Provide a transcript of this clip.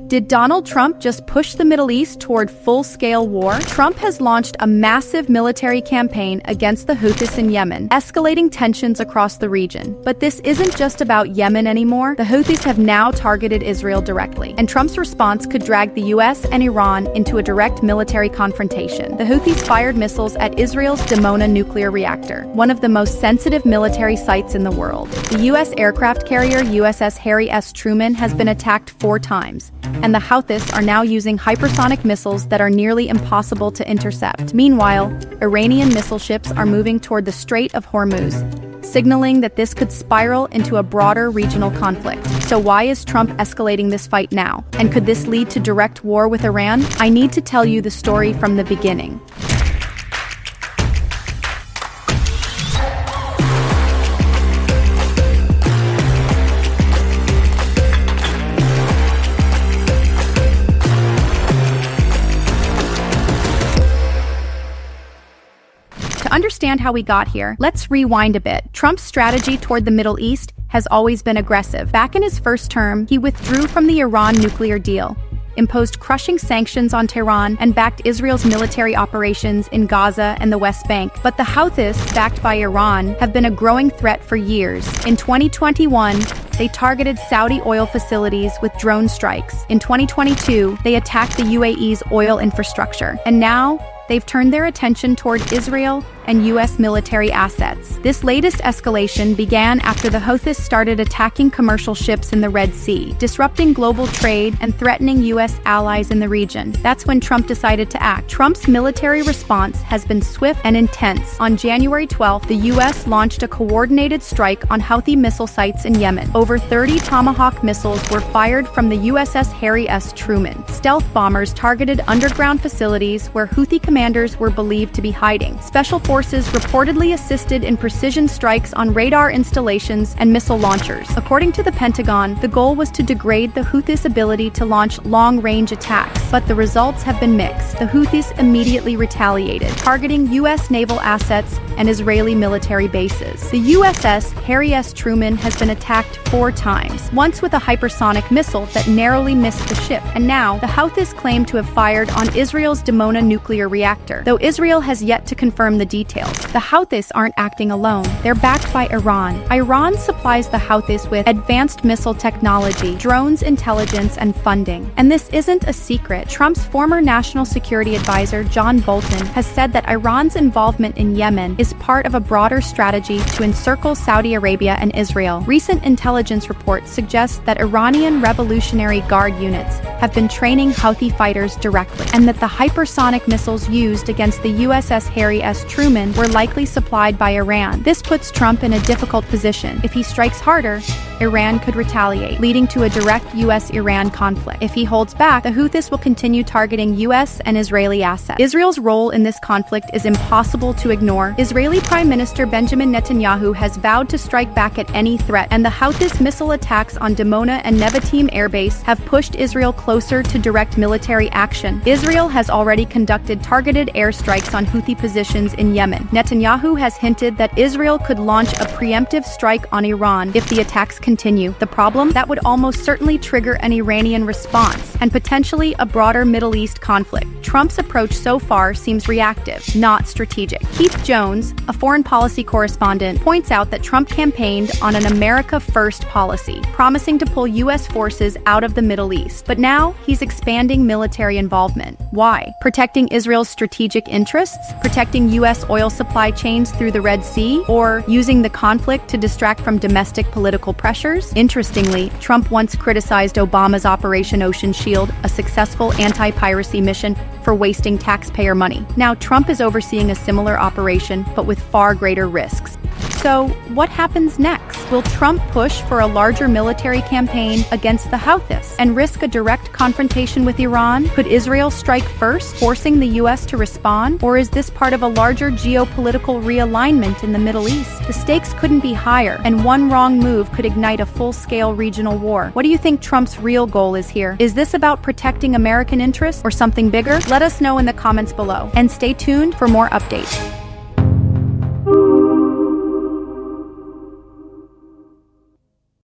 Did Donald Trump just push the Middle East toward full-scale war? Trump has launched a massive military campaign against the Houthis in Yemen, escalating tensions across the region. But this isn't just about Yemen anymore. The Houthis have now targeted Israel directly, and Trump's response could drag the US and Iran into a direct military confrontation. The Houthis fired missiles at Israel's Dimona nuclear reactor, one of the most sensitive military sites in the world. The US aircraft carrier USS Harry S. Truman has been attacked 4 times, and the Houthis are now using hypersonic missiles that are nearly impossible to intercept. Meanwhile, Iranian missile ships are moving toward the Strait of Hormuz, signaling that this could spiral into a broader regional conflict. So why is Trump escalating this fight now? And could this lead to direct war with Iran? I need to tell you the story from the beginning. To understand how we got here, let's rewind a bit. Trump's strategy toward the Middle East has always been aggressive. Back in his first term, he withdrew from the Iran nuclear deal, imposed crushing sanctions on Tehran, and backed Israel's military operations in Gaza and the West Bank. But the Houthis, backed by Iran, have been a growing threat for years. In 2021, they targeted Saudi oil facilities with drone strikes. In 2022, they attacked the UAE's oil infrastructure. And now, they've turned their attention toward Israel and U.S. military assets. This latest escalation began after the Houthis started attacking commercial ships in the Red Sea, disrupting global trade and threatening U.S. allies in the region. That's when Trump decided to act. Trump's military response has been swift and intense. On January 12th, the U.S. launched a coordinated strike on Houthi missile sites in Yemen. Over 30 Tomahawk missiles were fired from the USS Harry S. Truman. Stealth bombers targeted underground facilities where Houthi commanders were believed to be hiding. Special forces reportedly assisted in precision strikes on radar installations and missile launchers. According to the Pentagon, the goal was to degrade the Houthis' ability to launch long-range attacks, but the results have been mixed. The Houthis immediately retaliated, targeting U.S. naval assets and Israeli military bases. The USS Harry S. Truman has been attacked 4 times, once with a hypersonic missile that narrowly missed the ship, and now the Houthis claim to have fired on Israel's Dimona nuclear reactor, though Israel has yet to confirm the details. The Houthis aren't acting alone. They're backed by Iran. Iran supplies the Houthis with advanced missile technology, drones, intelligence, and funding. And this isn't a secret. Trump's former national security advisor, John Bolton, has said that Iran's involvement in Yemen is part of a broader strategy to encircle Saudi Arabia and Israel. Recent intelligence reports suggest that Iranian Revolutionary Guard units have been training Houthi fighters directly, and that the hypersonic missiles used against the USS Harry S. Truman were likely supplied by Iran. This puts Trump in a difficult position. If he strikes harder, Iran could retaliate, leading to a direct U.S.-Iran conflict. If he holds back, the Houthis will continue targeting U.S. and Israeli assets. Israel's role in this conflict is impossible to ignore. Israeli Prime Minister Benjamin Netanyahu has vowed to strike back at any threat, and the Houthis' missile attacks on Dimona and Nevatim airbase have pushed Israel closer to direct military action. Israel has already conducted targeted airstrikes on Houthi positions in Yemen. Netanyahu has hinted that Israel could launch a preemptive strike on Iran if the attacks continue. The problem? That would almost certainly trigger an Iranian response and potentially a broader Middle East conflict. Trump's approach so far seems reactive, not strategic. Keith Jones, a foreign policy correspondent, points out that Trump campaigned on an America First policy, promising to pull U.S. forces out of the Middle East. But now he's expanding military involvement. Why? Protecting Israel's strategic interests? Protecting U.S. oil supply chains through the Red Sea? Or using the conflict to distract from domestic political pressures? Interestingly, Trump once criticized Obama's Operation Ocean Shield, a successful anti-piracy mission, for wasting taxpayer money. Now Trump is overseeing a similar operation, but with far greater risks. So, what happens next? Will Trump push for a larger military campaign against the Houthis and risk a direct confrontation with Iran? Could Israel strike first, forcing the U.S. to respond? Or is this part of a larger geopolitical realignment in the Middle East? The stakes couldn't be higher, and one wrong move could ignite a full-scale regional war. What do you think Trump's real goal is here? Is this about protecting American interests or something bigger? Let us know in the comments below, and stay tuned for more updates.